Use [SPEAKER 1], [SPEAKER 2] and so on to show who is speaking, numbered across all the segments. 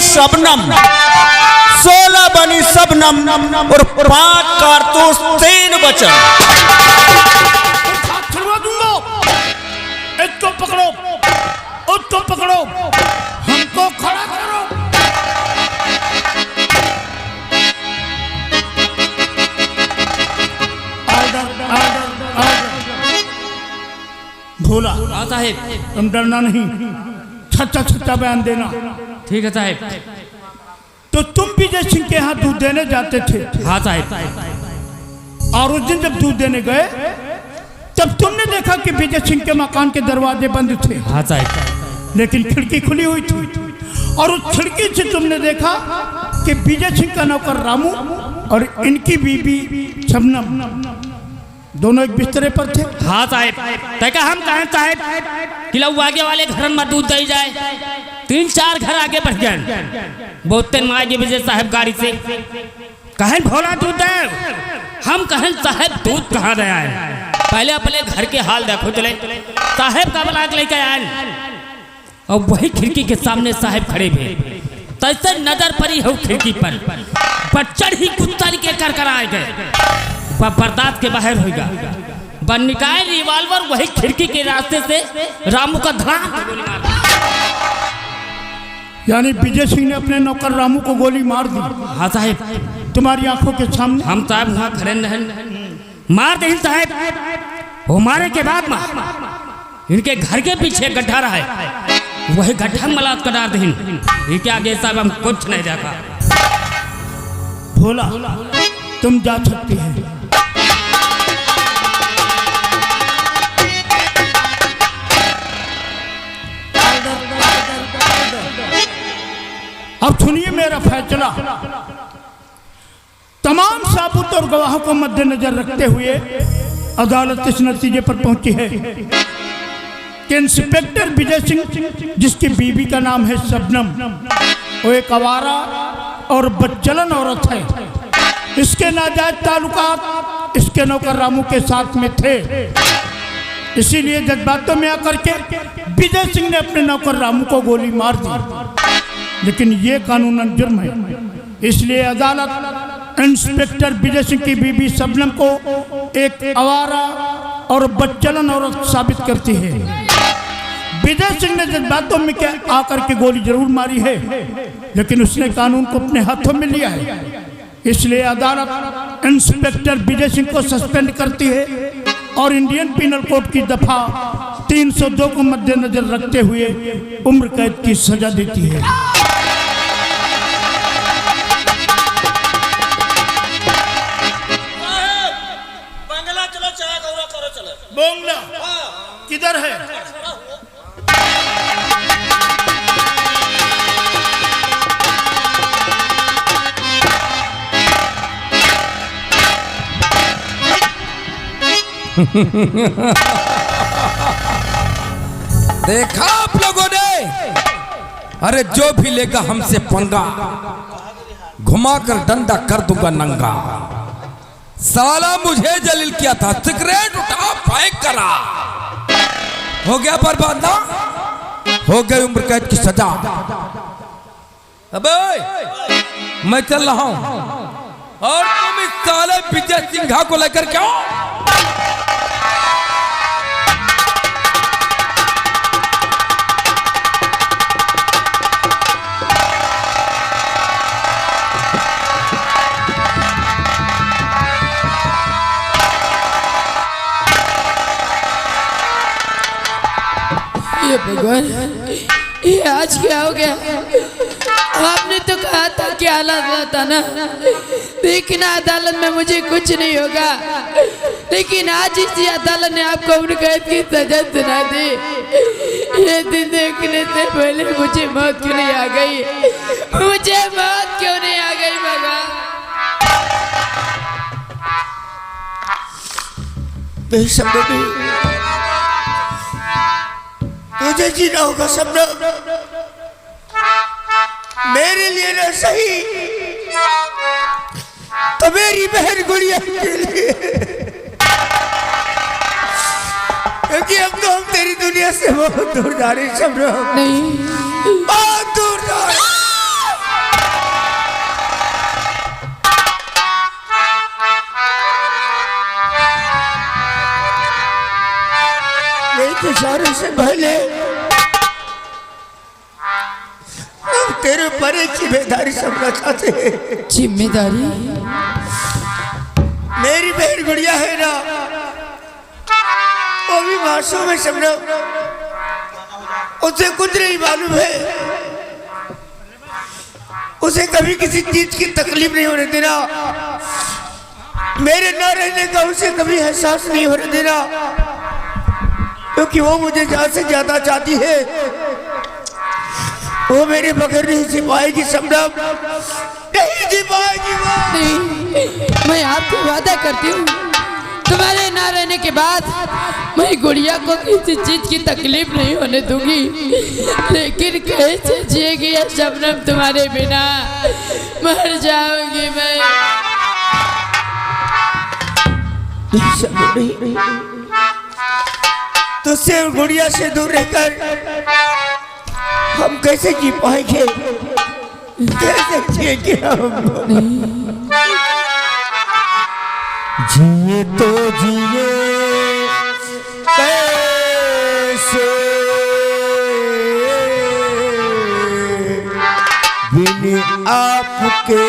[SPEAKER 1] शबनम, 16 बनी शबनम और 5 कारतूस 3 वचन।
[SPEAKER 2] एक तो पकड़ो, उसको पकड़ो, हमको खड़ा करो। भोला
[SPEAKER 3] साहेब,
[SPEAKER 2] तुम डरना नहीं, सच्चा सच्चा बयान देना।
[SPEAKER 3] ठीक है साहेब।
[SPEAKER 2] तो तुम विजय सिंह के यहाँ दूध देने जाते थे?
[SPEAKER 3] हाँ साहेब।
[SPEAKER 2] और उस दिन जब दूध देने गए तब तुमने देखा कि विजय सिंह के मकान के दरवाजे बंद थे?
[SPEAKER 3] हाँ साहब।
[SPEAKER 2] लेकिन खिड़की खुली हुई थी और उस खिड़की से तुमने देखा कि विजय सिंह का नौकर रामू और इनकी बीबी शबनम दोनों एक बिस्तरे पर थे।
[SPEAKER 3] हाँ साहब। तैका हम कहें साहब कि लोग आगे वाले घर में दूध दे जाए, 3-4 घर आगे बढ़ गए। बहुत दिन माए विजय साहब गाड़ी से कहें भोला दूध दे, हम कहें साहब दूध कहाँ गया है, पहले अपने घर के हाल देखो चले। साहब का बला लेके आए और वही खिड़की के सामने साहब खड़े हुए। तैसे नजर पड़ी हो खिड़की पर, बच्चर ही कुत्ता के कर आए गए, बर्दाश्त के बाहर होगा। बन निकाय रिवाल्वर वही खिड़की के रास्ते से रामू का धड़ाम गोली मार दी।
[SPEAKER 2] यानी विजय सिंह ने अपने नौकर रामू को गोली मार दी?
[SPEAKER 3] हाँ साहब,
[SPEAKER 2] तुम्हारी आंखों के सामने?
[SPEAKER 3] हम साहब वहाँ खड़े नहीं, मार दे साहब। वो मारे के बाद इनके घर के पीछे गड्ढा रहा है, वही गड्ढा में मलात कर डाल दीन। इनके आगे साहब हम कुछ नहीं देखा।
[SPEAKER 2] भोला तुम जा सकती है। अब सुनिए मेरा फैसला। तमाम साबूत और गवाहों को मद्देनजर रखते हुए अदालत इस नतीजे पर पहुंची है कि इंस्पेक्टर विजय सिंह, जिसकी बीबी का नाम है शबनम, वो एक आवारा और बदचलन औरत है। इसके नाजायज ताल्लुकात इसके नौकर रामू के साथ में थे। इसीलिए जज्बातों में आकर के विजय सिंह ने अपने नौकर रामू को गोली मार दी। लेकिन ये कानूनन जुर्म है, इसलिए अदालत इंस्पेक्टर विजय सिंह की बीबी शबनम को एक आवारा और बदचलन औरत साबित करती है। विजय सिंह ने जज्बातों में क्या आकर के गोली जरूर मारी है, लेकिन उसने कानून को अपने हाथों में लिया है। इसलिए अदालत इंस्पेक्टर विजय सिंह को सस्पेंड करती है और इंडियन पिनल कोड की दफा 302 को मद्देनजर रखते हुए उम्र कैद की सजा देती है।
[SPEAKER 1] बंगला चलो, चाय गौरा करो चलो।
[SPEAKER 2] बंगला किधर है?
[SPEAKER 4] देखा आप लोगों ने? अरे जो भी लेगा हमसे पंगा, घुमाकर डंडा कर दूंगा नंगा। साला मुझे जलील किया था, सिगरेट उठा फेंक करा, हो गया बर्बाद ना, हो गई उम्र कैद की सजा। अबे मैं चल रहा हूं और तुम इस साले विजय सिंघा को लेकर क्यों?
[SPEAKER 5] ये भगवान, ये आज क्या हो गया? आपने तो कहा था कि हालात था ना, लेकिन अदालत में मुझे कुछ नहीं होगा। लेकिन आज इसी अदालत ने आपको उम्र कैद की सजा सुना दी। ये दिन देखने से पहले मुझे मौत क्यों नहीं आ गई? मुझे मौत क्यों नहीं आ गई भगवान?
[SPEAKER 1] तुझे जीना होगा शबनम, मेरे लिए ना सही तो मेरी बहन गुड़िया के लिए, क्योंकि अब तो हम तेरी दुनिया से बहुत दूर जा रहे हैं शबनम।
[SPEAKER 5] नहीं,
[SPEAKER 1] बहुत दूर जा रहे हैं। तेरे ऊपर एक जिम्मेदारी समझना चाहते हैं।
[SPEAKER 5] जिम्मेदारी?
[SPEAKER 1] मेरी बहन गुड़िया है ना, वो भी मासूम है शबनम, उसे कुछ नहीं मालूम है। उसे कभी किसी चीज की तकलीफ नहीं होने देना, मेरे न रहने का उसे कभी एहसास नहीं होने देना, क्योंकि वो मुझे जान से ज्यादा चाहती है। वो मेरे बगैर नहीं जी पाएगी शबनम, नहीं जी पाएगी वो।
[SPEAKER 5] नहीं, मैं आपको वादा करती हूँ, तुम्हारे ना रहने के बाद मैं गुड़िया को किसी चीज की तकलीफ नहीं होने दूंगी। लेकिन कैसे जिएगी ये शबनम तुम्हारे बिना? मर जाऊंगी मैं।
[SPEAKER 1] तुझसे और गुड़िया से दूर रहकर हम कैसे जी पाएंगे? कैसे जिएंगे हम? जिए तो जिए कैसे बिन आपके,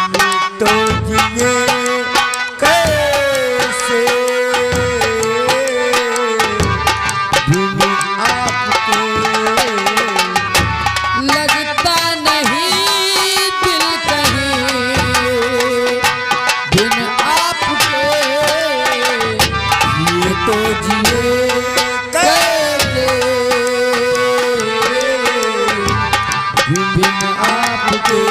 [SPEAKER 1] जिए तो जिए कैसे बिन आपके।
[SPEAKER 5] लगता नहीं दिल कहीं बिन आपके,
[SPEAKER 1] जिए तो जिए कैसे बिन आपके।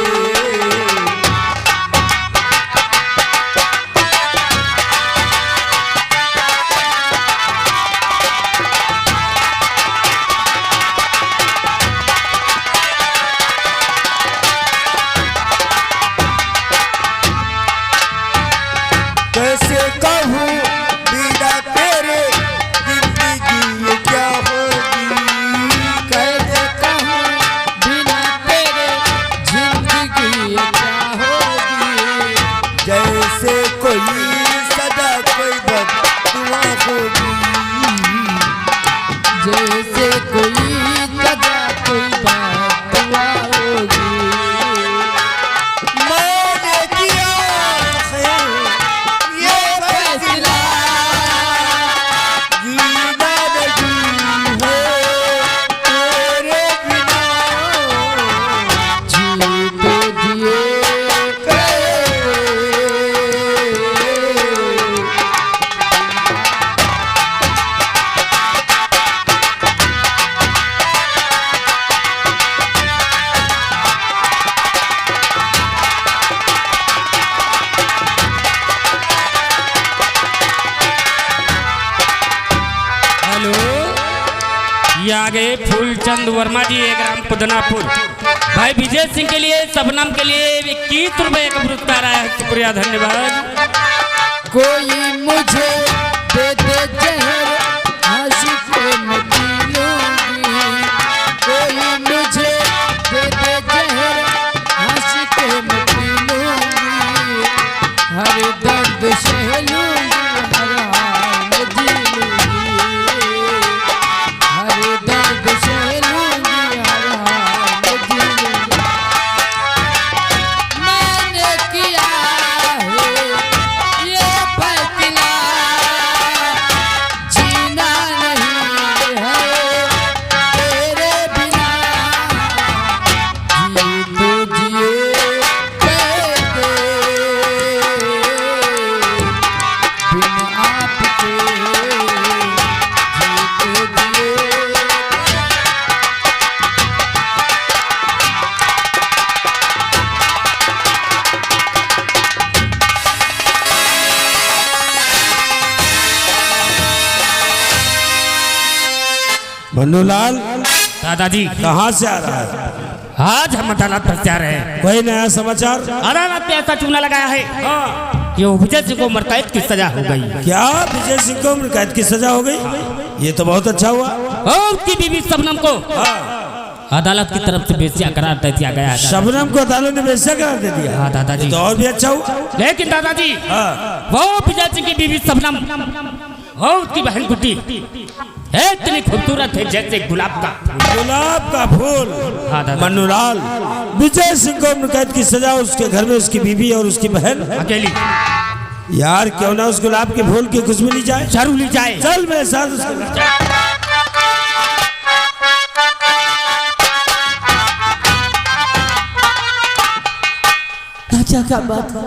[SPEAKER 1] कैसे कहूँ बिना तेरे जिंदगी ये क्या होगी? कैसे
[SPEAKER 5] कहूँ बिना तेरे जिंदगी ये क्या होगी?
[SPEAKER 1] जैसे कोई सदा कोई बददुआ होगी,
[SPEAKER 5] जैसे कोई सदा कोई बददुआ होगी।
[SPEAKER 1] मैंने किया है ये फैसला, जीना नहीं है तेरे बिना।
[SPEAKER 5] जी तो जिए
[SPEAKER 3] हेलो, ये आ गए फूलचंद वर्मा जी, एक ग्राम पुदनापुर। भाई विजय सिंह के लिए, शबनम के लिए 21 रुपए का पुरस्कार आया है। शुक्रिया, धन्यवाद।
[SPEAKER 5] कोई मुझे दे दे जहर आशिक़ में पी लूंगी। कोई मुझे दे दे जहर आशिक़ में पी लूंगी। हर दर्द सह लूंगी, हर हाल जी लूंगी। हर दर्द सह लूंगी, हर हाल जी लूंगी। मैंने किया है ये फैसला, जीना नहीं है तेरे बिना। जी तो जिए कैसे बिन आपके, जी तो जिए।
[SPEAKER 1] मन्नूलाल
[SPEAKER 3] दादाजी,
[SPEAKER 1] कहाँ से आ रहा है?
[SPEAKER 3] आज हम अदालत पर जा रहे हैं।
[SPEAKER 1] कोई नया समाचार?
[SPEAKER 3] अदालत ने ऐसा चूना लगाया है कि वो विजय सिंह को मरकैद की सजा हो गई।
[SPEAKER 1] क्या विजय सिंह को कैद की सजा हो गई? ये तो बहुत अच्छा हुआ।
[SPEAKER 3] और उसकी बीवी शबनम को अदालत की तरफ से बेसिया करार दे दिया गया है।
[SPEAKER 1] शबनम को अदालत ने बेसिया करार दे दिया।
[SPEAKER 3] हाँ दादाजी,
[SPEAKER 1] तो और भी अच्छा हुआ।
[SPEAKER 3] लेकिन दादाजी, वो विजय सिंह की बीवी शबनम हो उसकी बहन कुटी है, इतनी खूबसूरत है जैसे गुलाब का
[SPEAKER 1] फूल।
[SPEAKER 3] हाँ दादा।
[SPEAKER 1] मन्नूलाल, विजय सिंह को कैद की सजा, उसके घर में उसकी बीवी और उसकी बहन
[SPEAKER 3] अकेली।
[SPEAKER 1] यार क्यों ना उस गुलाब के फूल की खुशबू ली जाए।
[SPEAKER 3] जरूर ली जाए।
[SPEAKER 1] चल मेरे साथ उसके
[SPEAKER 6] अच्छा क्या बात है,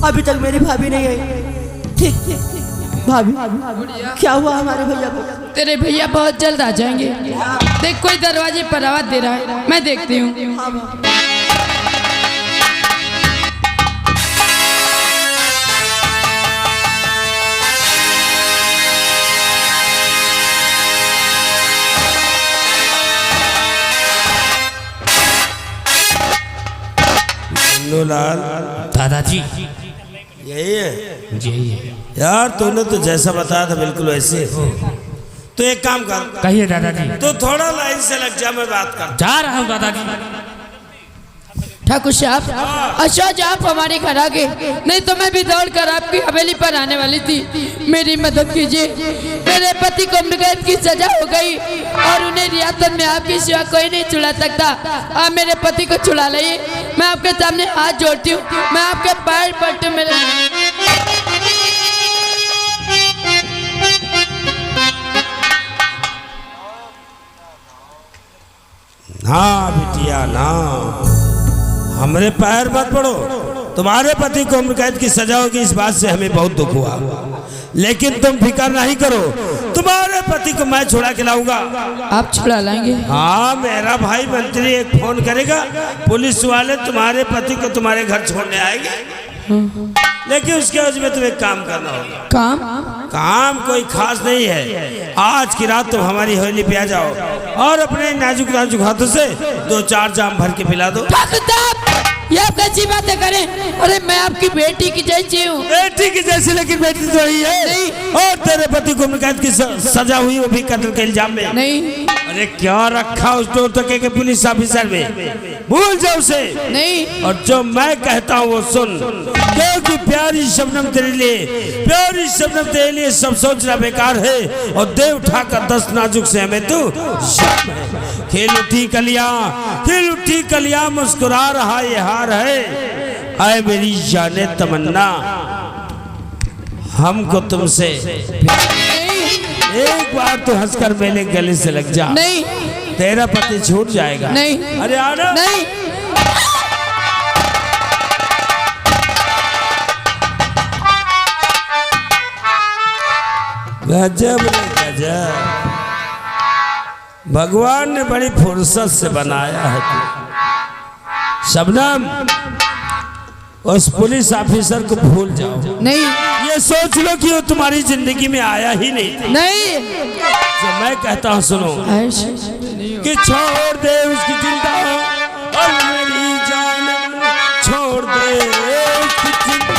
[SPEAKER 6] अभी तक मेरी भाभी नहीं आई। ठीक भाभी, क्या हुआ हमारे भैया को?
[SPEAKER 5] तेरे भैया बहुत जल्द आ जाएंगे। देख कोई दरवाजे पर आवाज दे रहा है, मैं देखती हूँ।
[SPEAKER 1] मन्नूलाल,
[SPEAKER 3] दादाजी
[SPEAKER 1] यही है
[SPEAKER 3] जी है।
[SPEAKER 1] यार, तूने तो जैसा बताया था बिल्कुल वैसे हो। तो एक काम कर,
[SPEAKER 3] कहिए दादाजी।
[SPEAKER 1] तो थोड़ा लाइन से लग जा, मैं बात कर।
[SPEAKER 3] जा रहा हूँ दादाजी।
[SPEAKER 5] ठाकुर साहब, अच्छा आप हमारे घर आ गए, नहीं तो मैं भी दौड़ कर आपकी हवेली पर आने वाली थी। मेरी मदद कीजिए, मेरे पति को मृगयन की सजा हो गई और उन्हें रियासत में आपकी सिवा कोई नहीं छुड़ा सकता। आप मेरे पति को छुड़ा लाइए। मैं आपके सामने हाथ जोड़ती हूँ, मैं आपके पैर पड़ती हूँ। मेरे
[SPEAKER 1] ना बिटिया ना, हमारे पैर मत पड़ो। तुम्हारे पति को उम्र कैद की सजा होगी, इस बात से हमें बहुत दुख हुआ, लेकिन तुम फिक्र नहीं करो, तुम्हारे पति को मैं छुड़ा के लाऊंगा।
[SPEAKER 5] आप छुड़ा लाएंगे?
[SPEAKER 1] हाँ, मेरा भाई मंत्री एक फोन करेगा, पुलिस वाले तुम्हारे पति को तुम्हारे घर छोड़ने आएंगे। लेकिन उसके वजह में तुम्हें काम करना होगा। काम कोई खास नहीं है। आज की रात तुम हमारी हवेली पे आ जाओ और अपने नाजुक नाजुक हाथों से 2-4 जाम भर के पिला दो।
[SPEAKER 5] ये आप कैसी बातें करें? अरे मैं आपकी बेटी की जैसी हूँ।
[SPEAKER 1] बेटी की जैसी, लेकिन बेटी तो ही है।
[SPEAKER 5] नहीं।
[SPEAKER 1] और तेरे पति को कैद की सजा हुई, वो भी कत्ल के इल्जाम में।
[SPEAKER 5] नहीं।
[SPEAKER 1] अरे क्या रखा उस दो टके के पुलिस ऑफिसर में, भूल जाओ उसे।
[SPEAKER 5] नहीं।
[SPEAKER 1] और जो मैं कहता हूँ वो सुन, क्योंकि प्यारी शबनम तेरे लिए सब सोचना बेकार है। और दे उठाकर 10 नाजुक से हमें तू खिल उठी कलिया मुस्कुरा रहा ये हार है। आए मेरी जाने तमन्ना, हमको तुमसे एक बार तो हंसकर मेरे गले से लग जा।
[SPEAKER 5] नहीं।
[SPEAKER 1] तेरा पति छूट जाएगा।
[SPEAKER 5] नहीं।
[SPEAKER 1] अरे आना।
[SPEAKER 5] नहीं।
[SPEAKER 1] गजब रे गजब, भगवान ने बड़ी फुर्सत से बनाया है। शबनम, उस पुलिस ऑफिसर को भूल जाओ।
[SPEAKER 5] नहीं।
[SPEAKER 1] ये सोच लो कि वो तुम्हारी जिंदगी में आया ही नहीं।
[SPEAKER 5] नहीं।
[SPEAKER 1] जो मैं कहता हूँ सुनो, कि छोड़ दे उसकी चिंता और मेरी जान छोड़ दे उसकी चिंता।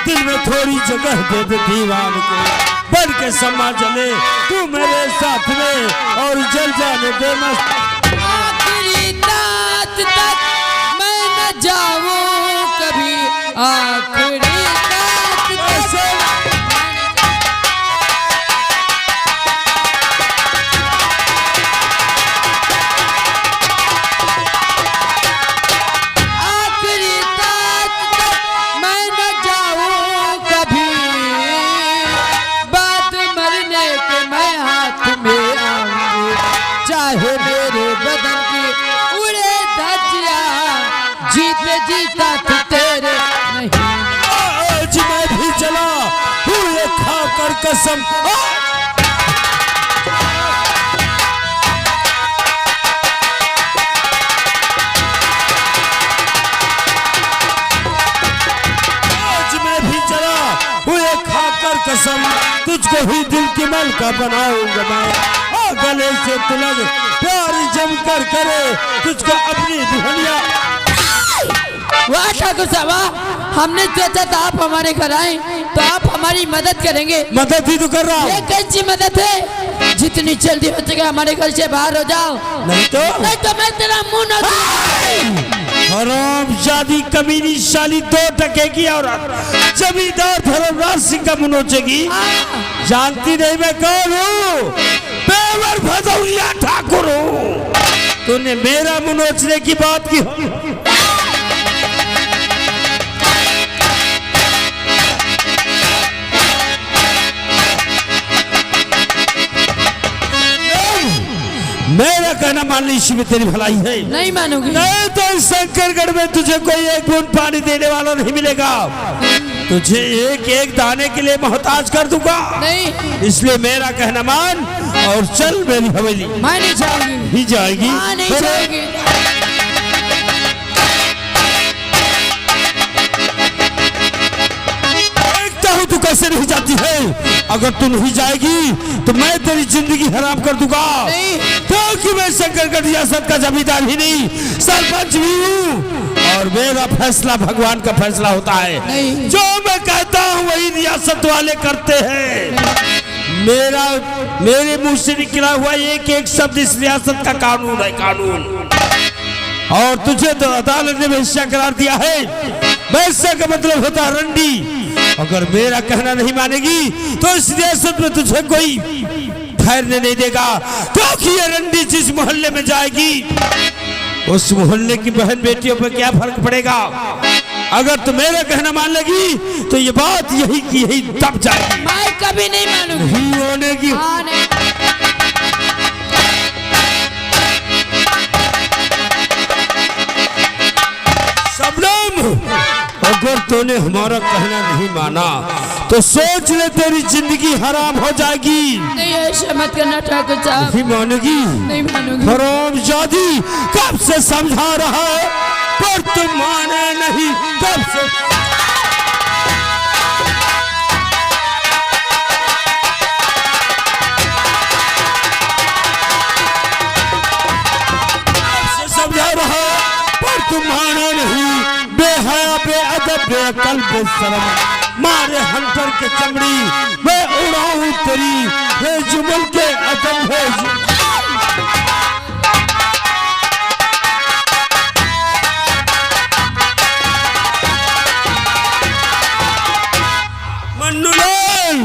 [SPEAKER 1] दिल में थोड़ी जगह दे दे दीवान को, बन के समा जले तू मेरे साथ में और जल जाने दे मस्त।
[SPEAKER 5] आखिरी रात तक मैं न जाऊं कभी, आखिरी रात जीता तो तेरे नहीं।
[SPEAKER 1] आज मैं भी चला हूँ ये खाकर कसम। आज मैं भी चला हूँ ये खाकर कसम, तुझको ही दिल की मलका बनाऊंगा मैं। गले से तिलक प्यार जमकर करे तुझको अपनी दुल्हनिया।
[SPEAKER 5] वाह ठाकुर साहब, हमने सोचा था आप हमारे घर आए तो आप हमारी मदद करेंगे।
[SPEAKER 1] मदद ही तो कर रहा हूँ।
[SPEAKER 5] ये कैसी मदद है? जितनी जल्दी हो सके हमारे घर से बाहर हो जाओ,
[SPEAKER 1] नहीं तो
[SPEAKER 5] मैं तेरा मुंह न
[SPEAKER 1] हरामजादी कमीनी शाली 2 टके की औरत जमींदार धर्मराज सिंह का मुंह नोचेगी। जानती नहीं मैं कौन हूँ? पेवर भदौरिया ठाकुर हूँ। तूने मेरा मुंह नोचने की बात की। मेरा कहना मानने इसी में तेरी भलाई है।
[SPEAKER 5] नहीं मानूंगी।
[SPEAKER 1] नहीं तो इस शंकरगढ़ में तुझे कोई एक बूंद पानी देने वाला नहीं मिलेगा। तुझे एक एक दाने के लिए मोहताज कर दूंगा।
[SPEAKER 5] नहीं,
[SPEAKER 1] इसलिए मेरा कहना मान और चल मेरी हवेली।
[SPEAKER 5] मैं नहीं जाऊंगी।
[SPEAKER 1] ही जाएगी?
[SPEAKER 5] नहीं जाऊंगी।
[SPEAKER 1] तू कैसे नहीं जाती है? अगर तू नहीं जाएगी तो मैं तेरी जिंदगी हराम कर दूंगा। क्योंकि मैं शंकरगढ़ रियासत का जमींदार ही नहीं, सरपंच भी हूँ और मेरा फैसला भगवान का फैसला होता है। जो मैं कहता हूँ वही रियासत वाले करते हैं। मेरे मुंह से निकला हुआ एक एक शब्द इस रियासत का कानून है, कानून। और तुझे तो अदालत ने वेश्या करार दिया है। वेश्या का मतलब होता है रंडी। अगर मेरा कहना नहीं मानेगी तो इस रियासत में तुझे कोई ठहरने नहीं देगा। क्योंकि ये रंडी जिस मोहल्ले में जाएगी उस मोहल्ले की बहन बेटियों पर क्या फर्क पड़ेगा। अगर तू मेरा कहना मान लेगी तो ये बात यही की यही दब जाएगी।
[SPEAKER 5] मैं कभी नहीं मानूंगी।
[SPEAKER 1] नहीं होने की। अगर तूने हमारा कहना नहीं माना तो सोच ले तेरी जिंदगी हराम हो जाएगी।
[SPEAKER 5] नहीं ऐसा मत करना ठाकुर साहब।
[SPEAKER 1] नहीं मानेगी?
[SPEAKER 5] नहीं मानूंगी।
[SPEAKER 1] हरामजादी कब से समझा रहा है पर तुम माने नहीं। कब से समझा रहा पर तुम माने नहीं। बेहया बेअदब बेअकल बेशरम मारे हंटर के चमड़ी मैं उड़ाऊं तेरी हे जुमल के अदब है। मन्नूलाल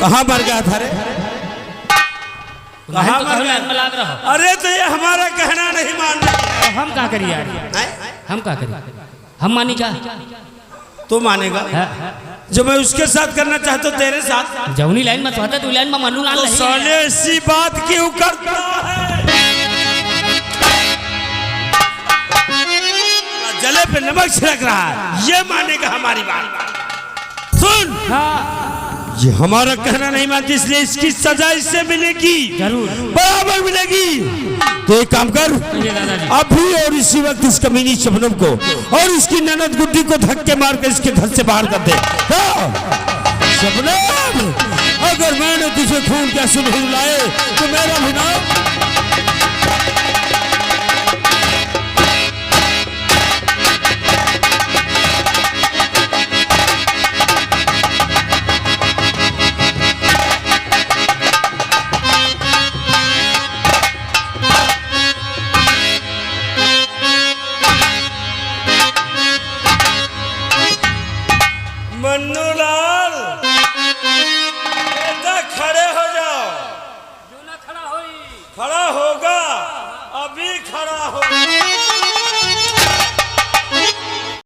[SPEAKER 1] कहाँ मर गया था रे?
[SPEAKER 3] कहाँ मर गया?
[SPEAKER 1] अरे तो ये हमारा कहना नहीं मान रहा।
[SPEAKER 3] हम क्या करिए यार? हम क्या करिए? हम मानी क्या?
[SPEAKER 1] तू मानेगा? जो मैं उसके साथ करना चाहता हूँ तेरे साथ।
[SPEAKER 3] जौनी लाइन में चाहता तू लाइन में मानू ना।
[SPEAKER 1] तो साले ऐसी बात क्यों करता है? जले पे नमक छिड़क रहा है। ये मानेगा हमारी बात? सुन, ये हमारा कहना नहीं मानती इसलिए इसकी सजा इससे मिलेगी।
[SPEAKER 3] जरूर
[SPEAKER 1] बराबर मिलेगी। तो एक काम कर अभी और इसी वक्त इस कमीनी शबनम को और इसकी ननद गुड्डी को धक्के मार कर इसके घर से बाहर कर दे। शबनम अगर मैंने तुझे खून के आंसू नहीं लाए तो मेरा भी नाम। मन्नूलाल बेटा खड़े हो जाओ। खड़ा होगा अभी खड़ा हो।